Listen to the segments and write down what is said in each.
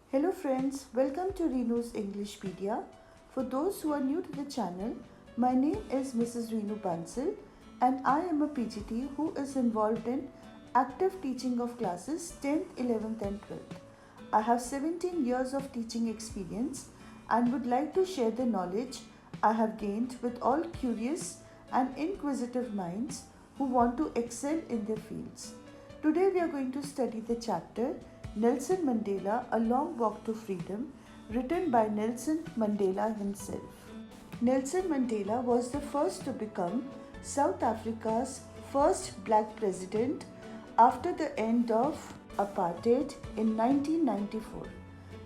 Hello friends, welcome to Renu's Englishpedia. For those who are new to the channel, my name is Mrs. Renu Bansal and I am a PGT who is involved in active teaching of classes 10th, 11th and 12th. I have 17 years of teaching experience and would like to share the knowledge I have gained with all curious and inquisitive minds who want to excel in their fields. Today we are going to study the chapter Nelson Mandela, A Long Walk to Freedom, written by Nelson Mandela himself. Nelson Mandela was the first to become South Africa's first black president after the end of apartheid in 1994.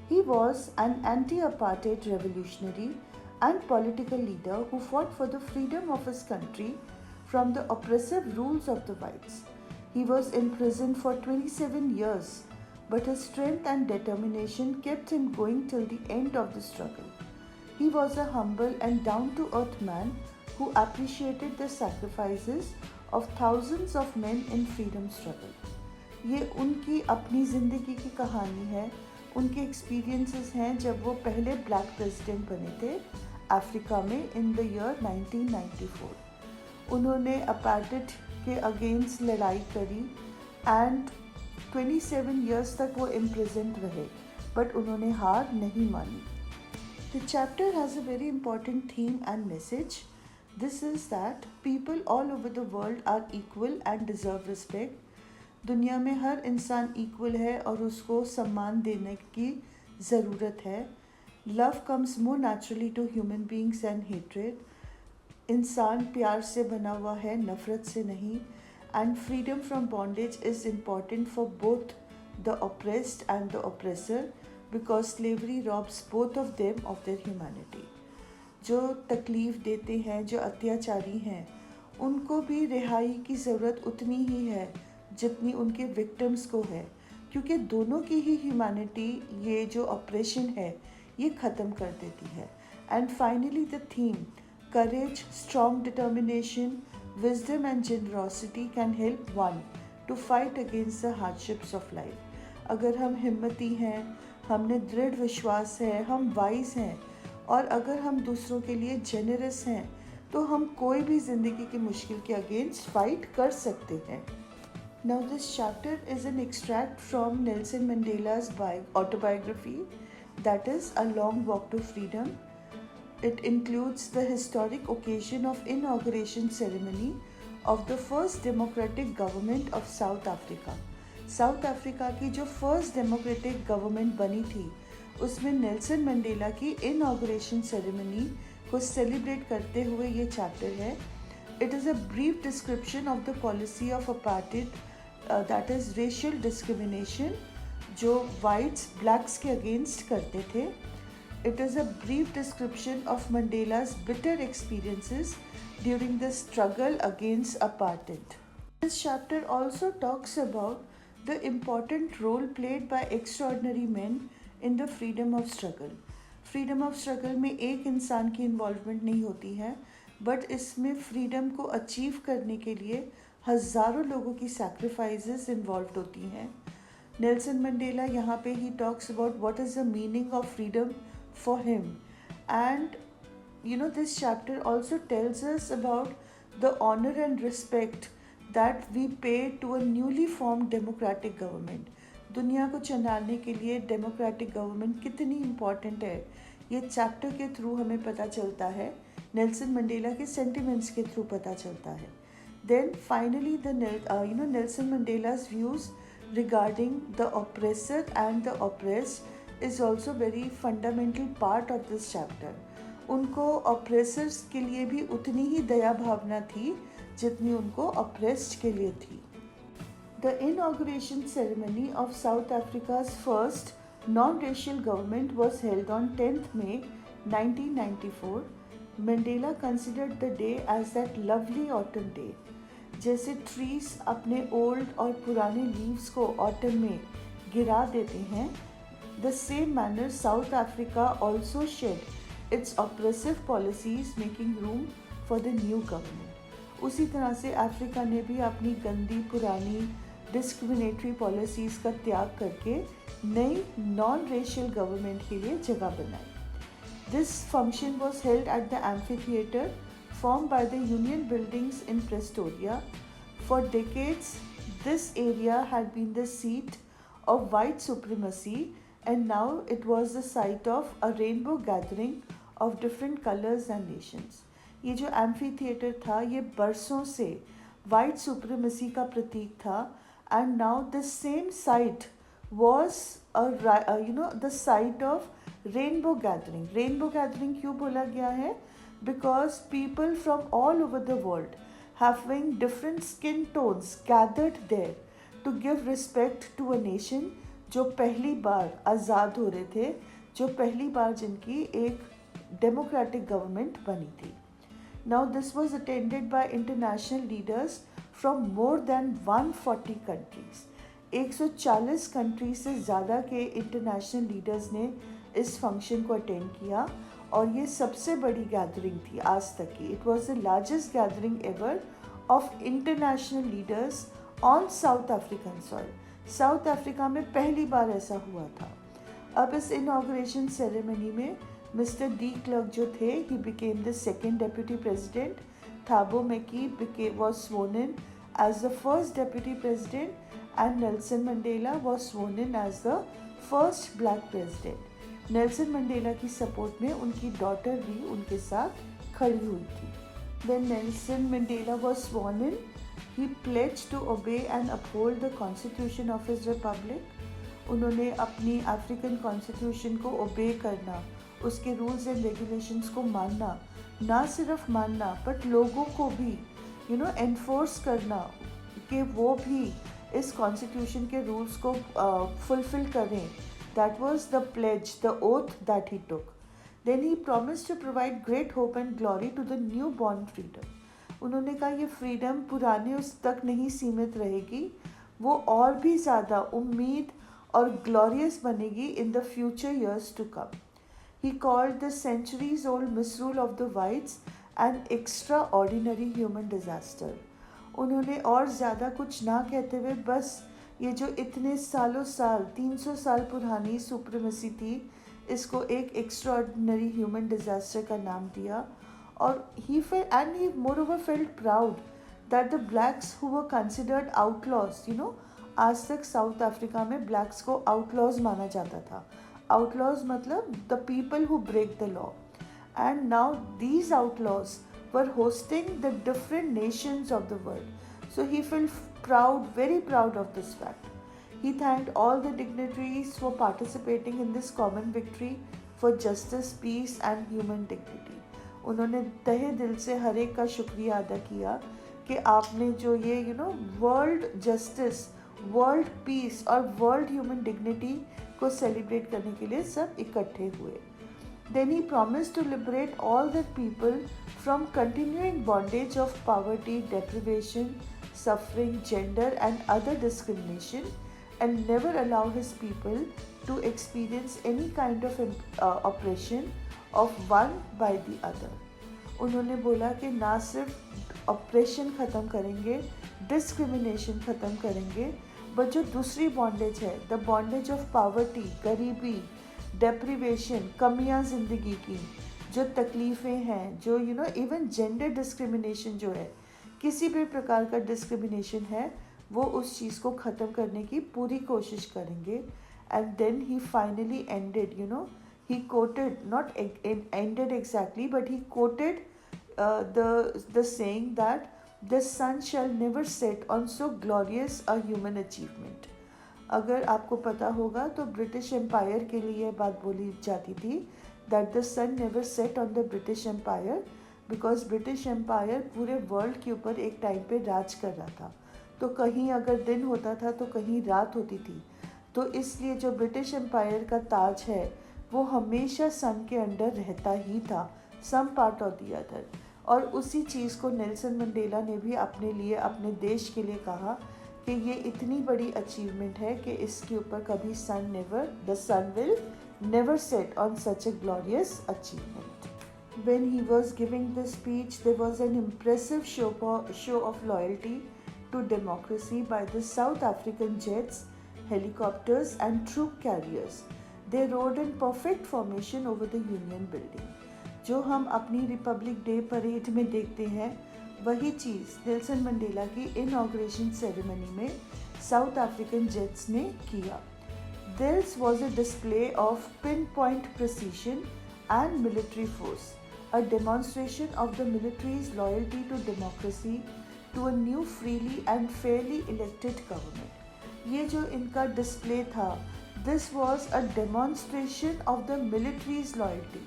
He was an anti-apartheid revolutionary and political leader who fought for the freedom of his country from the oppressive rules of the whites. He was imprisoned for 27 years, but his strength and determination kept him going till the end of the struggle. He was a humble and down-to-earth man who appreciated the sacrifices of thousands of men in freedom struggle. ये उनकी अपनी ज़िंदगी की कहानी है, उनके experiences हैं जब वो पहले ब्लैक प्रेसिडेंट बने थे अफ्रीका में इन द ईयर 1994. उन्होंने अपार्टेड के अगेंस्ट लड़ाई करी एंड 27 years तक वो imprisoned रहे, but उन्होंने हार नहीं मानी. The chapter has a very important theme and message. This is that people all over the world are equal and deserve respect. दुनिया में हर इंसान equal है और उसको सम्मान देने की ज़रूरत है. Love comes more naturally to human beings than hatred. इंसान प्यार से बना हुआ है, नफ़रत से नहीं. And freedom from bondage is important for both the oppressed and the oppressor because slavery robs both of them of their humanity. जो तकलीफ़ देते हैं, जो अत्याचारी हैं, उनको भी रिहाई की ज़रूरत उतनी ही है जितनी उनके विक्टिम्स को है, क्योंकि दोनों की ही ह्यूमैनिटी ये जो ऑपरेशन है ये ख़त्म कर देती है. And finally the theme courage, strong determination, wisdom and generosity can help one to fight against the hardships of life. अगर हम हिम्मती हैं, हमने दृढ़ विश्वास है, हम वाइज हैं और अगर हम दूसरों के लिए जेनरस हैं तो हम कोई भी ज़िंदगी की मुश्किल के अगेंस्ट फाइट कर सकते हैं. Now this chapter is an extract from Nelson Mandela's autobiography, that is A Long Walk to Freedom. It includes the historic occasion of inauguration ceremony of the first democratic government of South Africa. South Africa की जो first democratic government बनी थी, उसमें Nelson Mandela की inauguration ceremony को celebrate करते हुए ये chapter है. It is a brief description of the policy of apartheid, that is racial discrimination, जो whites blacks के against करते थे. It is a brief description of Mandela's bitter experiences during the struggle against apartheid. This chapter also talks about the important role played by extraordinary men in the freedom of struggle. Freedom of struggle में एक इंसान की involvement नहीं होती है, but इसमें freedom को achieve करने के लिए हज़ारों लोगों की sacrifices involved होती हैं. Nelson Mandela यहाँ पे he talks about what is the meaning of freedom for him, and this chapter also tells us about the honor and respect that we pay to a newly formed democratic government. दुनिया को चलाने के लिए democratic government कितनी important है ये chapter के through हमें पता चलता है, नेल्सन मंडेला के sentiments के through पता चलता है. Then finally Nelson Mandela's views regarding the oppressor and the oppressed is also very fundamental part of this chapter. उनको oppressors के लिए भी उतनी ही दया भावना थी जितनी उनको oppressed के लिए थी. The inauguration ceremony of South Africa's first non-racial government was held on 10th May 1994. Mandela considered the day as that lovely autumn day. जैसे trees अपने old और पुराने leaves को autumn में गिरा देते हैं, the same manner South Africa also shed its oppressive policies, making room for the new government. उसी तरह से अफ्रीका ने भी अपनी गंदी पुरानी डिस्क्रिमिनेटरी पॉलिसीज़ का त्याग करके नई नॉन रेशियल गवर्नमेंट के लिए जगह बनाई. This function was held at the amphitheatre formed by the Union Buildings in Pretoria. For decades, this area had been the seat of white supremacy, and now it was the site of a rainbow gathering of different colors and nations. ये जो amphi था ये बरसों से white supremacy का प्रतीक था, and now the same site was the site of rainbow gathering. Rainbow gathering क्यों बोला गया है? Because people from all over the world having different skin tones gathered there to give respect to a nation जो पहली बार आज़ाद हो रहे थे, जो पहली बार जिनकी एक democratic government बनी थी. Now this was attended by international leaders from more than 140 countries. 140 country से ज़्यादा के इंटरनेशनल लीडर्स ने इस फंक्शन को अटेंड किया, और ये सबसे बड़ी गैदरिंग थी आज तक की. It was the largest gathering ever of international leaders on South African soil. South Africa में पहली बार ऐसा हुआ था. अब इस इनॉग्रेशन सेरेमनी में मिस्टर डी क्लर्क जो थे, he became the second deputy president. Thabo Mbeki was sworn in as the first deputy president, and Nelson Mandela was sworn in as the first black president. Nelson Mandela की support में उनकी daughter भी उनके साथ खड़ी हुई थी. When Nelson Mandela was sworn in, he pledged to obey and uphold the constitution of his republic. उन्होंने अपनी अफ्रीकन कॉन्स्टिट्यूशन को ओबे करना, उसके रूल्स एंड रेगुलेशंस को मानना, ना सिर्फ मानना बट लोगों को भी एनफोर्स करना कि वो भी इस कॉन्स्टिट्यूशन के रूल्स को फुलफिल करें. That was the pledge, the oath that he took. Then he promise to provide great hope and glory to the new born freedom. उन्होंने कहा ये फ्रीडम पुराने उस तक नहीं सीमित रहेगी, वो और भी ज़्यादा उम्मीद और ग्लोरियस बनेगी in the future years to come. He called the centuries old misrule of the whites an extraordinary human disaster. उन्होंने और ज़्यादा कुछ ना कहते हुए बस ये जो इतने सालों साल 300 साल पुरानी सुप्रीमेसी थी, इसको एक एक्स्ट्राऑर्डिनरी ह्यूमन डिज़ास्टर का नाम दिया. और ही moreover felt proud that the blacks who were considered outlaws, आज तक साउथ अफ्रीका में ब्लैक्स को आउटलॉज माना जाता था. आउटलॉज मतलब the people who break the law, and now these outlaws were hosting the different nations of the world. So he felt proud, very proud of this fact. He thanked all the dignitaries for participating in this common victory for justice, peace and human dignity. उन्होंने तहे दिल से हर एक का शुक्रिया अदा किया कि आपने जो ये वर्ल्ड जस्टिस, वर्ल्ड पीस और वर्ल्ड ह्यूमन डिग्निटी को सेलिब्रेट करने के लिए सब इकट्ठे हुए. Then he promised to liberate all the people from continuing bondage of poverty, deprivation, suffering, gender and other discrimination, and never allow his people to experience any kind of oppression of one by the other. उन्होंने बोला कि ना सिर्फ operation ख़त्म करेंगे, discrimination ख़त्म करेंगे, but जो दूसरी बॉन्डेज है, द बॉन्डेज ऑफ पावर्टी, गरीबी, डेप्रीवेशन, कमियां ज़िंदगी की, जो तकलीफ़ें हैं, जो इवन जेंडर डिस्क्रिमिनेशन जो है, किसी भी प्रकार का डिस्क्रिमिनेशन है, वो उस चीज़ को ख़त्म करने की पूरी कोशिश करेंगे. And then he finally ended, he quoted, not ended exactly, but he quoted the saying that the sun shall never set on so glorious a human achievement. अगर आपको पता होगा तो ब्रिटिश एम्पायर के लिए यह बात बोली जाती थी that the sun never set on the British Empire, because British Empire पूरे वर्ल्ड के ऊपर एक टाइम पे राज कर रहा था. तो कहीं अगर दिन होता था तो कहीं रात होती थी. तो इसलिए जो ब्रिटिश एम्पायर का ताज है वो हमेशा सन के अंडर रहता ही था, some part of the other. और उसी चीज़ को नेल्सन मंडेला ने भी अपने लिए, अपने देश के लिए कहा कि ये इतनी बड़ी अचीवमेंट है कि इसके ऊपर कभी the sun will never set on such a glorious achievement. When he was giving the speech, there was an impressive show of loyalty to democracy by the South African jets, helicopters and troop carriers. They rode in perfect formation over the Union building. जो हम अपनी Republic day parade में देखते हैं वही चीज़ Nelson Mandela की inauguration ceremony में south African jets ने किया. This was a display of pinpoint precision and military force, a demonstration of the military's loyalty to democracy, to a new freely and fairly elected government. ये जो इनका display था, this was a demonstration of the military's loyalty.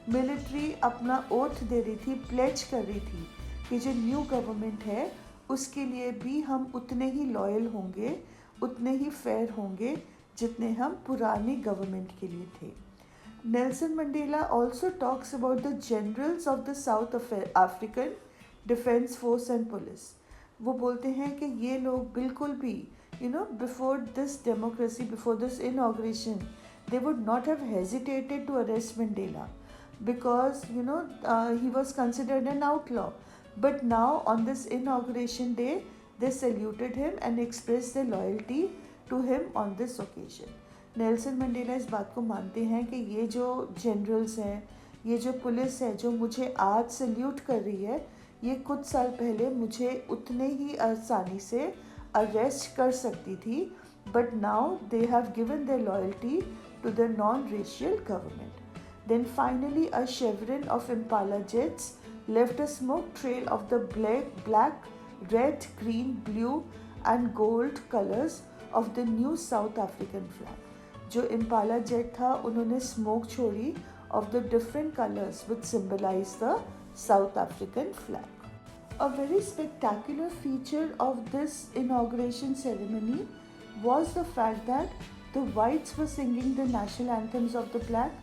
Military अपना oath दे रही थी, pledge कर रही थी कि जो न्यू गवर्नमेंट है उसके लिए भी हम उतने ही लॉयल होंगे, उतने ही फेयर होंगे जितने हम पुराने गवर्नमेंट के लिए थे. Nelson Mandela also talks about the generals of the South African defence force and police. वो बोलते हैं कि ये लोग बिल्कुल भी before this democracy, before this inauguration, they would not have hesitated to arrest Mandela because he was considered an outlaw. But now on this inauguration day they saluted him and expressed their loyalty to him on this occasion. Nelson Mandela इस बात को मानते हैं कि ये जो generals हैं, ये जो पुलिस है जो मुझे आज सल्यूट कर रही है, ये कुछ साल पहले मुझे उतने ही आसानी से अरेस्ट कर सकती थी. But now they have given their loyalty to the non racial government. Then finally a chevron of Impala jets left a smoke trail of the black, red, green, blue and gold colors of the new South African flag. जो Impala jet था उन्होंने smoke छोड़ी of the different colors which symbolize the South African flag. A very spectacular feature of this inauguration ceremony was the fact that the whites were singing the national anthems of the black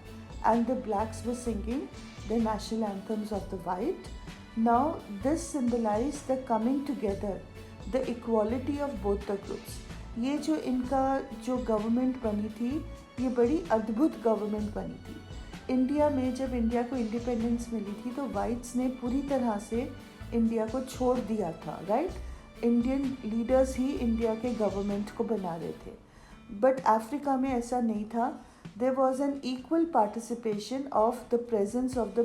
and the blacks were singing the national anthems of the white. Now this symbolized the coming together, the equality of both the groups. ये जो इनका जो government बनी थी, ये बड़ी अद्भुत government बनी थी. इंडिया में जब इंडिया को इंडिपेंडेंस मिली थी तो वाइट्स ने पूरी तरह से इंडिया को छोड़ दिया था, राइट. इंडियन लीडर्स ही इंडिया के गवर्नमेंट को बना रहे थे. बट अफ्रीका में ऐसा नहीं था. There was an equal participation of the presence of the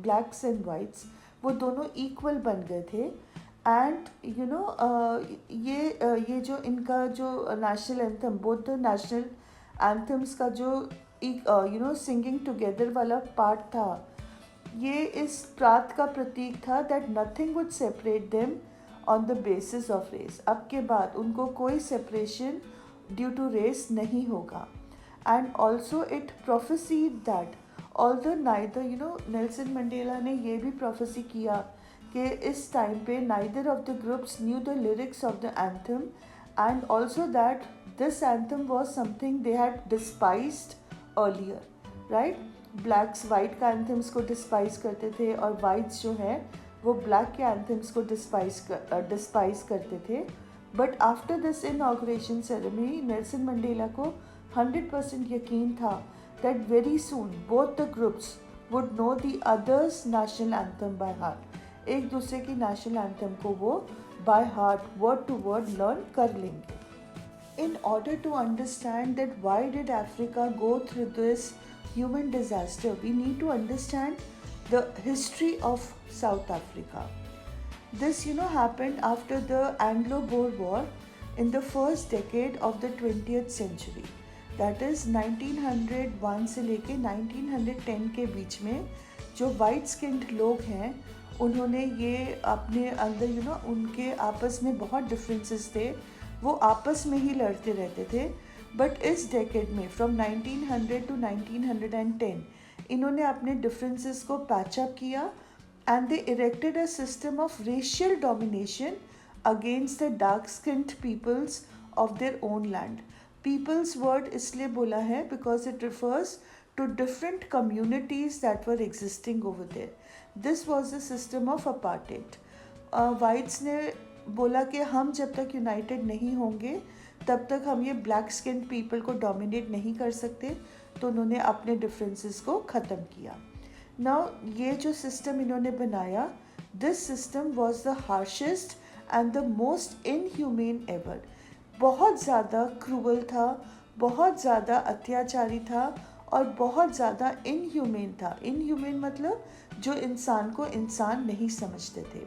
blacks and whites. वो दोनों equal बन गए थे. And ये जो इनका जो national anthem, both the national anthems का जो singing together वाला part था, ये इस बात का प्रतीक था that nothing would separate them on the basis of race. अब के बाद उनको कोई separation due to race नहीं होगा. And also it prophesied that although neither Nelson Mandela ने ये भी prophesy किया कि इस टाइम पे neither of the groups knew the lyrics of the anthem, and also that this anthem was something they had despised earlier, right. blacks white का anthems को despise करते थे और whites जो हैं वो black के anthems को despise करते थे. But after this inauguration ceremony, Nelson Mandela को 100% यकीन था that very soon both the groups would know the other's national anthem by heart. एक दूसरे की national anthem को वो by heart, word to word learn कर लेंगे. In order to understand that why did Africa go through this human disaster, we need to understand the history of South Africa. This happened after the Anglo-Boer War in the first decade of the 20th century. That is 1901 से लेके 1910 के बीच में जो white skinned लोग हैं उन्होंने ये अपने अंदर उनके आपस में बहुत डिफरेंसेस थे, वो आपस में ही लड़ते रहते थे. बट इस डेकेड में फ्रॉम 1900 to 1910 इन्होंने अपने डिफरेंसेस को पैचअप किया and they erected a system of racial domination against the dark-skinned peoples of their own land. People's word इसलिए बोला है because it refers to different communities that were existing over there. This was the system of apartheid. Whites ने बोला कि हम जब तक United नहीं होंगे तब तक हम ये ब्लैक स्किन पीपल को डोमिनेट नहीं कर सकते, तो उन्होंने अपने डिफरेंसेस को ख़त्म किया. नाउ ये जो सिस्टम इन्होंने बनाया, this system was the harshest and the most inhumane ever. बहुत ज़्यादा क्रूअल था, बहुत ज़्यादा अत्याचारी था और बहुत ज़्यादा इनह्यूमेन था. इनह्यूमेन मतलब जो इंसान को इंसान नहीं समझते थे.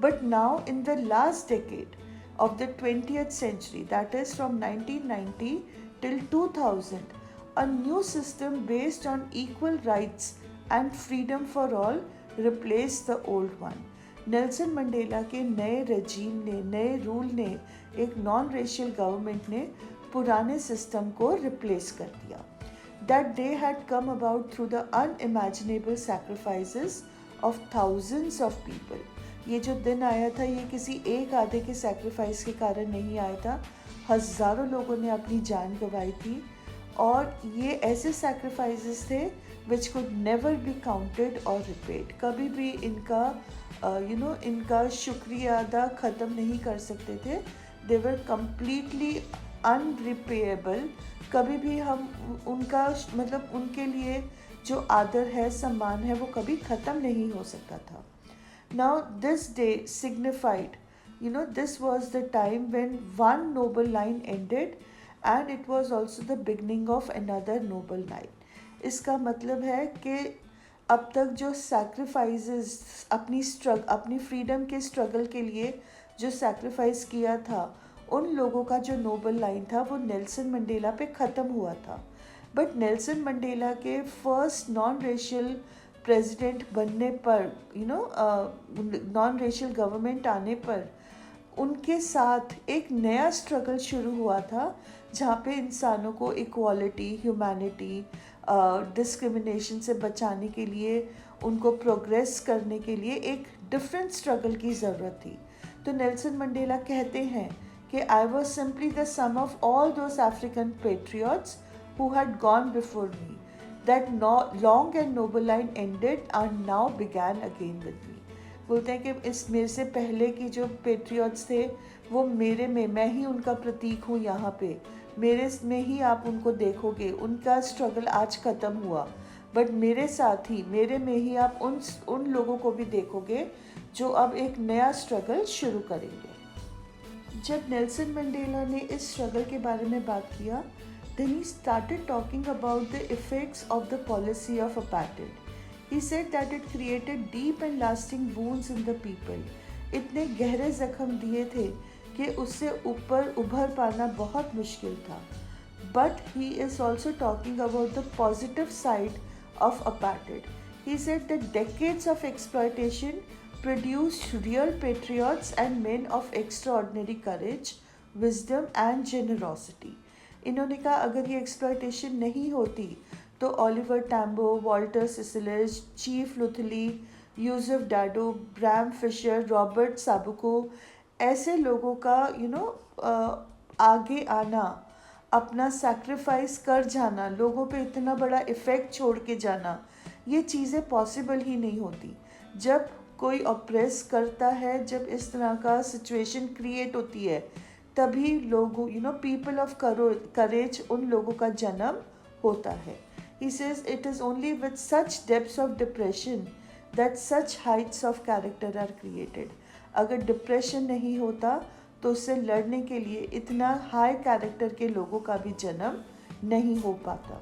But now in the last decade of the 20th century, that is from 1990 till 2000, a new system based on equal rights and freedom for all replaced the old one. Nelson Mandela के नए रजीम ने, नए rule ने, एक non racial government ने पुराने system को replace कर दिया. That day had come about through the unimaginable sacrifices of thousands of people. ये जो दिन आया था ये किसी एक आधे के सैक्रिफाइस के कारण नहीं आया था. हज़ारों लोगों ने अपनी जान गंवाई थी और ये ऐसे सैक्रिफाइसेस थे which could never be counted और रिपेड. कभी भी इनका इनका शुक्रिया अदा ख़त्म नहीं कर सकते थे. दे वर कम्प्लीटली अनरिपेएबल. कभी भी हम उनका मतलब उनके लिए जो आदर है, सम्मान है, वो कभी ख़त्म नहीं हो सकता था. Now this day signified, this was the time when one noble line ended and it was also the beginning of another noble line. इसका मतलब है कि अब तक जो सैक्रिफाइसेस अपनी फ्रीडम के स्ट्रगल के लिए जो सैक्रिफाइस किया था, उन लोगों का जो नोबल लाइन था वो नेल्सन मंडेला पे ख़त्म हुआ था. बट नेल्सन मंडेला के फर्स्ट नॉन रेशियल प्रेसिडेंट बनने पर, नॉन रेशियल गवर्नमेंट आने पर उनके साथ एक नया स्ट्रगल शुरू हुआ था जहाँ पे इंसानों को इक्वालिटी, ह्यूमैनिटी, डिस्क्रिमिनेशन से बचाने के लिए, उनको प्रोग्रेस करने के लिए एक डिफरेंट स्ट्रगल की ज़रूरत थी. तो नेल्सन मंडेला कहते हैं कि I was simply the sum of all those African patriots who had gone before me. That long and noble line ended and now began again with me. बोलते हैं कि इस मेरे से पहले की जो पेट्रियट्स थे वो मेरे में, मैं ही उनका प्रतीक हूँ. यहाँ पे मेरे में ही आप उनको देखोगे. उनका स्ट्रगल आज ख़त्म हुआ बट मेरे साथ ही, मेरे में ही आप उन लोगों को भी देखोगे जो अब एक नया स्ट्रगल शुरू करेंगे. जब नेल्सन मंडेला ने इस स्ट्रगल के बारे में बात किया, then he started talking about the effects of the policy of apartheid. He said that it created deep and lasting wounds in the people. इतने गहरे जख्म दिए थे कि उससे ऊपर उभर पाना बहुत मुश्किल था. But he is also talking about the positive side of apartheid. He said that decades of exploitation produced real patriots and men of extraordinary courage, wisdom and generosity. इन्होंने कहा अगर ये एक्सप्लॉयटेशन नहीं होती तो Oliver Tambo, Walter Sisulu, Chief Luthuli, Yusuf Dadoo, Bram Fischer, Robert Sobukwe, ऐसे लोगों का आगे आना, अपना सैक्रिफाइस कर जाना, लोगों पे इतना बड़ा इफ़ेक्ट छोड़ के जाना, ये चीज़ें पॉसिबल ही नहीं होती. जब कोई ऑप्रेस करता है, जब इस तरह का सिचुएशन क्रिएट होती है, तभी लोगों पीपल ऑफ करेज, उन लोगों का जन्म होता है. He says it is only with such depths of depression that such heights of character are created. अगर डिप्रेशन नहीं होता तो उससे लड़ने के लिए इतना हाई कैरेक्टर के लोगों का भी जन्म नहीं हो पाता.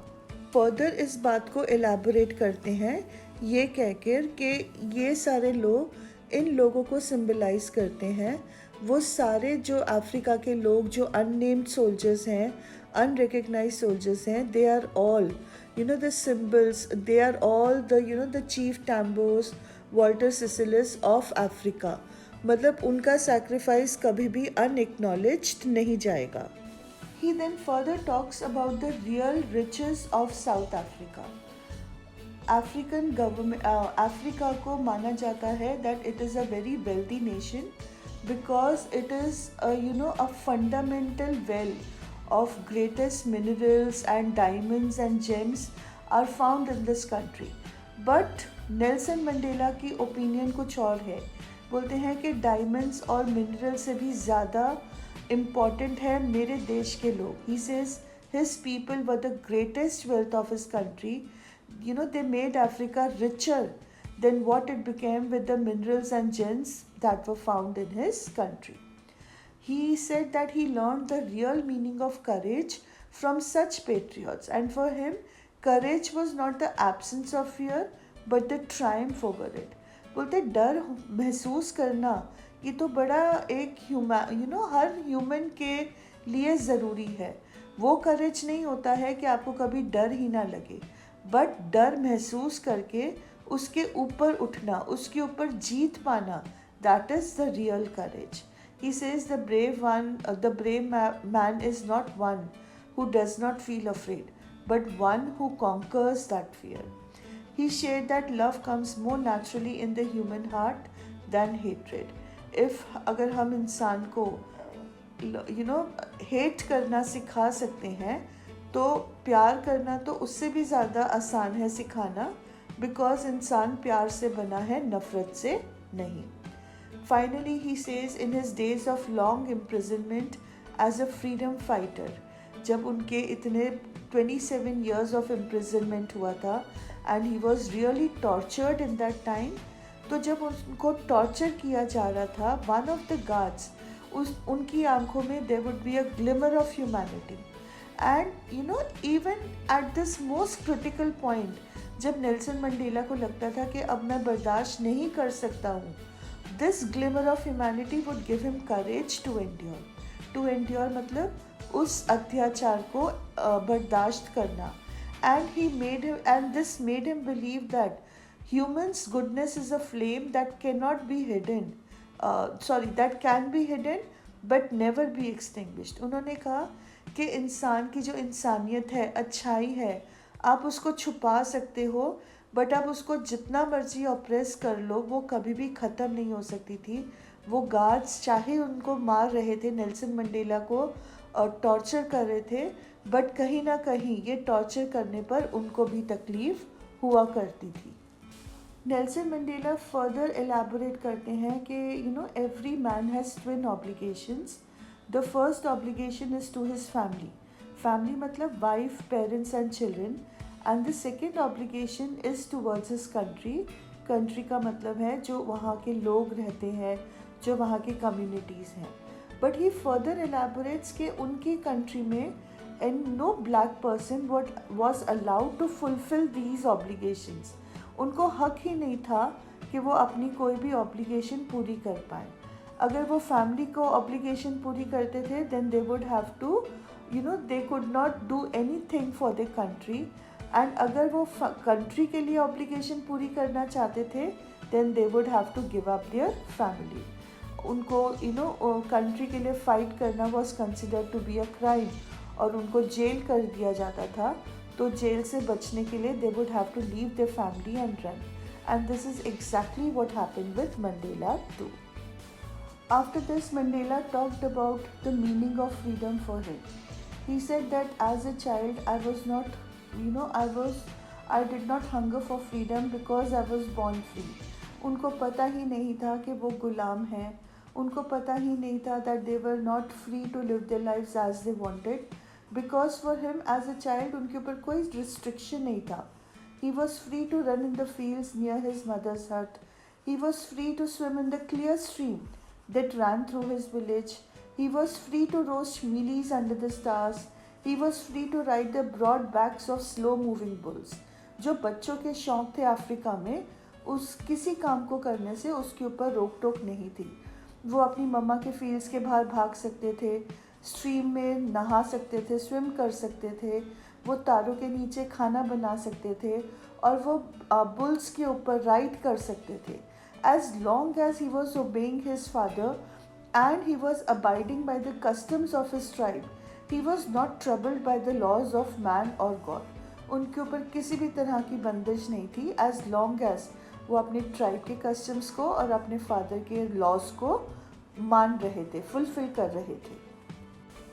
फर्दर इस बात को एलैबोरेट करते हैं ये कहकर कि ये सारे लोग इन लोगों को सिंबलाइज करते हैं. वो सारे जो अफ्रीका के लोग जो अननेम्ड सोल्जर्स हैं, अनरिकग्नाइज सोल्जर्स हैं, they are all the symbols, they are all the chief Tambos, Walter Sisulus of Africa. मतलब उनका सैक्रिफाइस कभी भी अनएक्नॉलेज्ड नहीं जाएगा. He then further talks about the real riches of South Africa. African government, Africa को माना जाता है that it is a very wealthy nation because it is a fundamental well of greatest minerals and diamonds and gems are found in this country. But Nelson Mandela की opinion कुछ और है. बोलते हैं कि डायमंड्स और मिनरल से भी ज़्यादा इम्पॉर्टेंट है मेरे देश के लोग. He says his people were the greatest wealth of his country. They made Africa richer than what it became with the minerals and gems that were found in his country. He said that he learned the real meaning of courage from such patriots, and for him, courage was not the absence of fear but the triumph over it. बोलते डर महसूस करना ये तो बड़ा एक हर human के लिए ज़रूरी है. वो करेज नहीं होता है कि आपको कभी डर ही ना लगे, बट डर महसूस करके उसके ऊपर उठना, उसके ऊपर जीत पाना, that is the real courage. He says the brave man is not one who does not feel afraid, but one who conquers that fear. He shared that love comes more naturally in the human heart than hatred. If अगर हम इंसान को hate करना सिखा सकते हैं, तो प्यार करना तो उससे भी ज़्यादा आसान है सिखाना, बिकॉज इंसान प्यार से बना है, नफ़रत से नहीं. Finally, he says in his days of long imprisonment as a freedom fighter, जब उनके इतने 27 years of imprisonment हुआ था and he was really tortured in that time, तो जब उनको torture किया जा रहा था, one of the guards, उनकी आंखों में there would be a glimmer of humanity. And even at this most critical point, जब नेल्सन मंडेला को लगता था कि अब मैं बर्दाश्त नहीं कर सकता हूँ, this glimmer of humanity would give him courage to endure. To endure मतलब उस अत्याचार को बर्दाश्त करना. And this made him believe that humans' goodness is a flame that cannot be hidden. That can be hidden but never be extinguished. उन्होंने कहा कि इंसान की जो इंसानियत है, अच्छाई है, आप उसको छुपा सकते हो, बट आप उसको जितना मर्जी ऑप्रेस कर लो, वो कभी भी ख़त्म नहीं हो सकती थी. वो गार्ड्स चाहे उनको मार रहे थे, नेल्सन मंडेला को टॉर्चर कर रहे थे, बट कहीं ना कहीं ये टॉर्चर करने पर उनको भी तकलीफ़ हुआ करती थी. नेल्सन मंडेला फर्दर एलैबोरेट करते हैं कि every man has twin obligations. The first obligation is to his family मतलब wife, parents and children. And the second obligation is towards his country का मतलब है जो वहाँ के लोग रहते हैं, जो वहाँ की कम्युनिटीज़ हैं. बट ही फर्दर एलैबोरेट्स कि उनकी कंट्री में and no black person was allowed to fulfil these obligations. उनको हक ही नहीं था कि वो अपनी कोई भी ऑब्लिगेशन पूरी कर पाए. अगर वो फैमिली को ऑब्लिगेशन पूरी करते थे, then they would have to they could not do anything for the country. एंड अगर वो कंट्री के लिए ऑब्लिगेशन पूरी करना चाहते थे, then they would have to give up their family. उनको कंट्री के लिए फ़ाइट करना was considered to be a crime, और उनको जेल कर दिया जाता था. तो जेल से बचने के लिए they would have to leave their family and run. And this is exactly what happened with Mandela too. After this, Mandela talked about the meaning of freedom for him. He said that as a child, I did not hunger for freedom because I was born free. उनको पता ही नहीं था कि वो गुलाम हैं. उनको पता ही नहीं था that they were not free to live their lives as they wanted. Because for him as a child, उनके ऊपर कोई restriction नहीं था. He was free to run in the fields near his mother's hut. He was free to swim in the clear stream that ran through his village. He was free to roast mealies under the stars. He was free to ride the broad backs of slow-moving bulls. जो बच्चों के शौक़ थे Africa में, उस किसी काम को करने से उसके ऊपर रोक टोक नहीं थी. वो अपनी मम्मा के फील्ड्स के बाहर भाग सकते थे, स्ट्रीम में नहा सकते थे, स्विम कर सकते थे, वो तारों के नीचे खाना बना सकते थे, और वो बुल्स के ऊपर राइड कर सकते थे. As long as he was obeying his father and he was abiding by the customs of his tribe, he was not troubled by the laws of man or God. उनके ऊपर किसी भी तरह की बंदिश नहीं थी, as long as वो अपने ट्राइब के कस्टम्स को और अपने फादर के लॉज को मान रहे थे, फुलफिल कर रहे थे.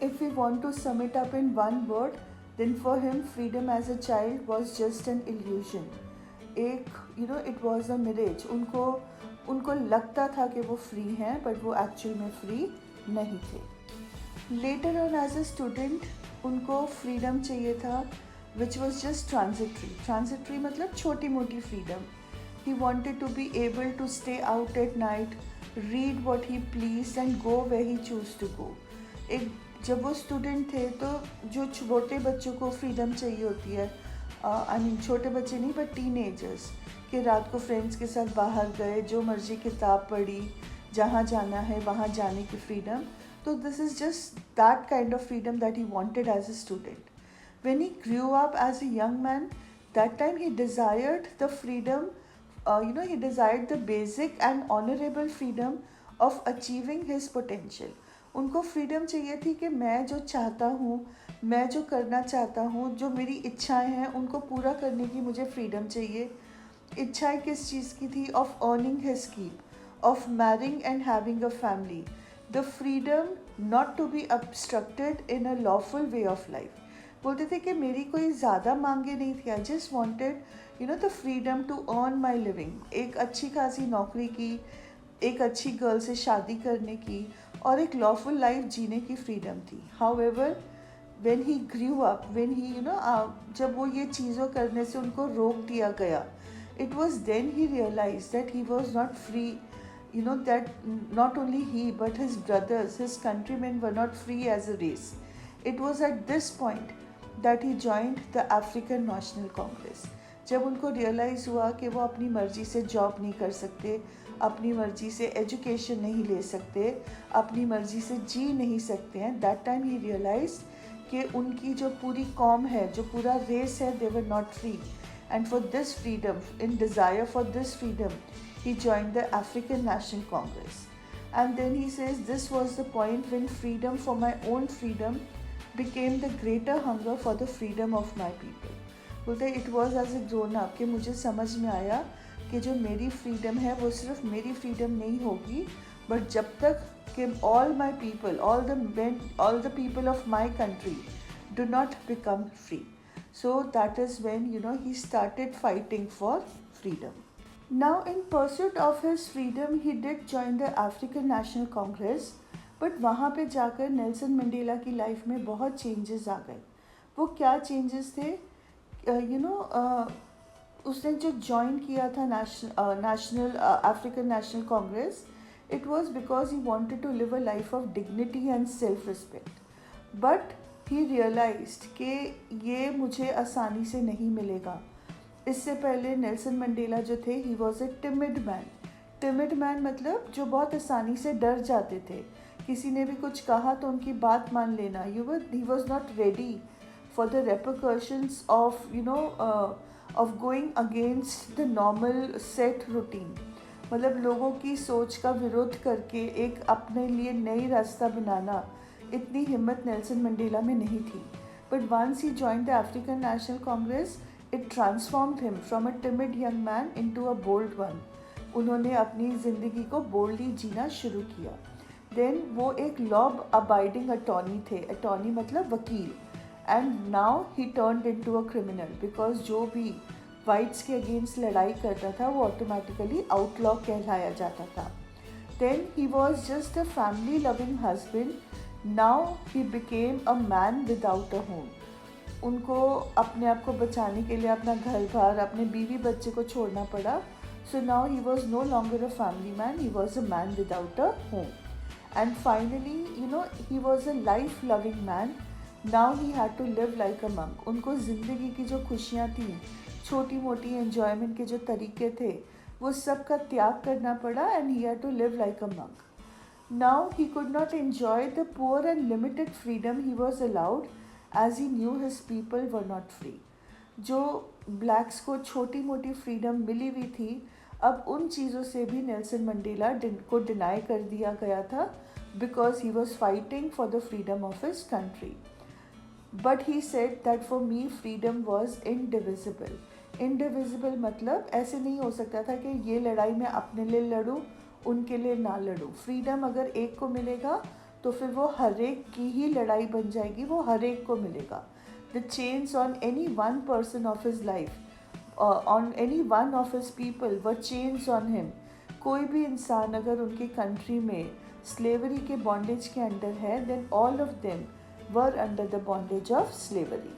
If we want to sum it up in one word, then for him freedom as a child was just an illusion. it was a mirage. उनको लगता था कि वो फ्री हैं, बट वो एक्चुअल में फ्री नहीं थे. Later on as a student उनको फ्रीडम चाहिए था, विच वॉज जस्ट ट्रांजिटरी मतलब छोटी मोटी freedom. He wanted to be able to stay out at night, read what he pleased and go where he chose to go. एक जब वो student थे तो जो छोटे बच्चों को फ्रीडम चाहिए होती है, आई मीन छोटे बच्चे नहीं बट टीनेजर्स, कि रात को फ्रेंड्स के साथ बाहर गए, जो मर्जी किताब पढ़ी, जहाँ जाना है वहाँ जाने की फ्रीडम. तो this is just that kind of freedom that he wanted as a student. When he grew up as a young man, that time he desired the freedom, he desired the basic and honorable freedom of achieving his potential. उनको freedom चाहिए थी कि मैं जो चाहता हूँ, मैं जो करना चाहता हूँ, जो मेरी इच्छाएं हैं उनको पूरा करने की मुझे फ्रीडम चाहिए. इच्छाएं किस चीज़ की थी? Of earning his keep, of marrying and having a family, the freedom not to be obstructed in a lawful way of life. बोलते थे कि मेरी कोई ज़्यादा मांगे नहीं थी. I just wanted the freedom to earn my living. एक अच्छी खासी नौकरी की, एक अच्छी गर्ल से शादी करने की और एक लॉफुल लाइफ जीने की फ्रीडम थी. However when he grew up, when he जब वो ये चीज़ों करने से उनको रोक दिया गया, it was then he realized that he was not free, that not only he but his brothers, his countrymen were not free as a race. It was at this point that he joined the African National Congress. जब उनको realise हुआ कि वो अपनी मर्ज़ी से job नहीं कर सकते, अपनी मर्ज़ी से एजुकेशन नहीं ले सकते, अपनी मर्ज़ी से जी नहीं सकते हैं, दैट टाइम ही रियलाइज कि उनकी जो पूरी कौम है, जो पूरा रेस है, they were not free. And for this freedom, in desire for this freedom, he joined the African National Congress. And then he says, this was the point when freedom for my own freedom became the greater hunger for the freedom of my people. बोलते it was as a grown up कि मुझे समझ में आया कि जो मेरी freedom है वो सिर्फ मेरी फ्रीडम नहीं होगी, बट जब तक कि all my people, all the people of my country do not become free. So that is when he started fighting for freedom. Now in pursuit of his freedom he did join the African National Congress, but वहाँ पे जाकर Nelson Mandela की life में बहुत changes आ गए. वो क्या changes थे? उसने जो ज्वाइन किया था national African National Congress, it was because he wanted to live a life of dignity and self respect. But he realised कि ये मुझे आसानी से नहीं मिलेगा. इससे पहले नेल्सन मंडेला जो थे, he was a timid man. Timid man मतलब जो बहुत आसानी से डर जाते थे. किसी ने भी कुछ कहा तो उनकी बात मान लेना. He was not ready for the repercussions of going against the normal set routine. मतलब लोगों की सोच का विरोध करके एक अपने लिए नई रास्ता बनाना, इतनी हिम्मत नेल्सन मंडेला में नहीं थी. But once he joined the African National Congress, it transformed him from a timid young man into a bold one. उन्होंने अपनी ज़िंदगी को बोल्डली जीना शुरू किया. देन वो एक लॉ अबाइडिंग अटॉर्नी थे. अटॉर्नी मतलब वकील. And now he turned into a criminal, because जो भी वाइट्स के अगेंस्ट लड़ाई करता था वो ऑटोमेटिकली आउटलॉ कहलाया जाता था. Then he was just a family loving husband. Now he became a man without a home. उनको अपने आप को बचाने के लिए अपना घर बार, अपने बीवी बच्चे को छोड़ना पड़ा. So now he was no longer a family man, he was a man without a home. And finally he was a life loving man. Now he had to live like a monk. उनको ज़िंदगी की जो खुशियाँ थी, छोटी मोटी enjoyment के जो तरीके थे, वो सब का त्याग करना पड़ा. And he had to live like a monk. Now he could not enjoy the poor and limited freedom he was allowed, as he knew his people were not free. जो ब्लैक्स को छोटी मोटी फ्रीडम मिली हुई थी, अब उन चीज़ों से भी नेल्सन मंडेला को डिनाई कर दिया गया था, because he was fighting for the freedom of his country. But he said that for me freedom was indivisible. Indivisible मतलब ऐसे नहीं हो सकता था कि ये लड़ाई मैं अपने लिए लड़ूँ, उनके लिए ना लड़ूँ. फ्रीडम अगर एक को मिलेगा तो फिर वो हर एक की ही लड़ाई बन जाएगी, वो हर एक को मिलेगा. The chains on any one person of his life, on any one of his people were chains on him. कोई भी इंसान अगर उनकी कंट्री में स्लेवरी के बॉन्डेज के अंडर है, then all of them were under the bondage of slavery.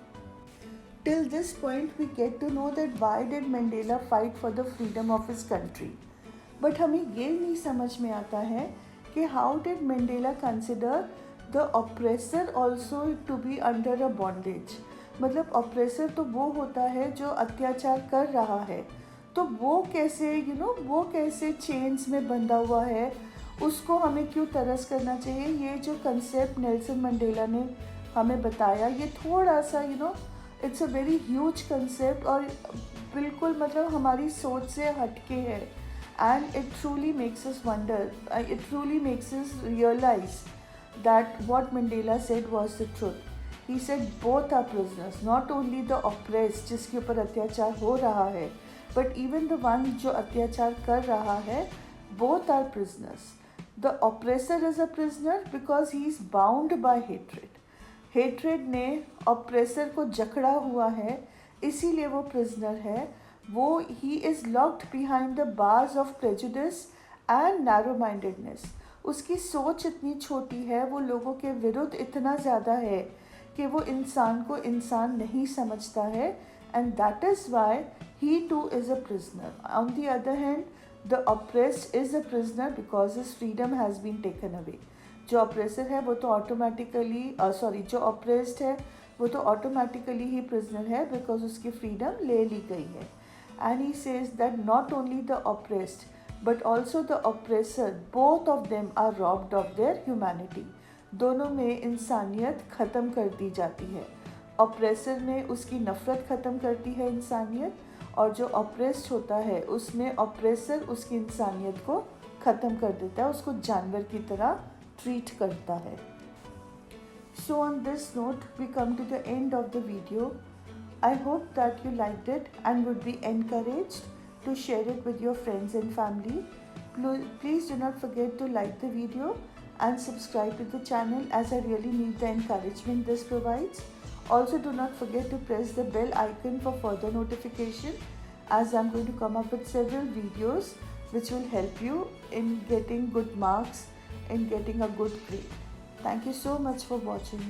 Till this point we get to know that why did Mandela fight for the freedom of his country. But हमें ये नहीं समझ में आता है कि how did Mandela consider the oppressor also to be under a bondage. मतलब oppressor तो वो होता है जो अत्याचार कर रहा है, तो वो कैसे वो कैसे चेन्स में बंधा हुआ है, उसको हमें क्यों तरस करना चाहिए। ये जो कंसेप्ट नेल्सन मंडेला ने हमें बताया, ये थोड़ा सा it's a very huge concept और बिल्कुल मतलब हमारी सोच से हटके है। And it truly makes us wonder, it truly makes us realise that what Mandela said was the truth. He said both are prisoners, not only the oppressed जिसके ऊपर अत्याचार हो रहा है, but even the one जो अत्याचार कर रहा है, both are prisoners. The oppressor is a prisoner because he is bound by hatred. Hatred ने oppressor को जकड़ा हुआ है, इसीलिए वो prisoner है। वो he is locked behind the bars of prejudice and narrow-mindedness. उसकी सोच इतनी छोटी है, वो लोगों के विरुद्ध इतना ज़्यादा है कि वो इंसान को इंसान नहीं समझता है, and that is why he too is a prisoner. On the other hand the oppressed is a prisoner because his freedom has been taken away. जो ऑप्रेसर है वो तो ऑटोमेटिकली जो ऑप्रेस्ड है वो तो ऑटोमेटिकली ही प्रिजनर है बिकॉज उसकी फ्रीडम ले ली गई है। And he says that not only the oppressed but also the oppressor, both of them are robbed of their humanity. दोनों में इंसानियत ख़त्म कर दी जाती है। ऑप्रेसर में उसकी नफ़रत ख़त्म करती है इंसानियत, और जो ऑप्रेस्ड होता है उसमें ऑप्रेसर उसकी इंसानियत को ख़त्म कर देता है, उसको जानवर की तरह ट्रीट करता है। So on this note we come to the end of the video. I hope that you liked it and would be encouraged to share it with your friends and family. Please do not forget to like the video and subscribe to the channel, as I really need the encouragement this provides. Also do not forget to press the bell icon for further notification, as I'm going to come up with several videos which will help you in getting good marks, in getting a good grade. Thank you so much for watching.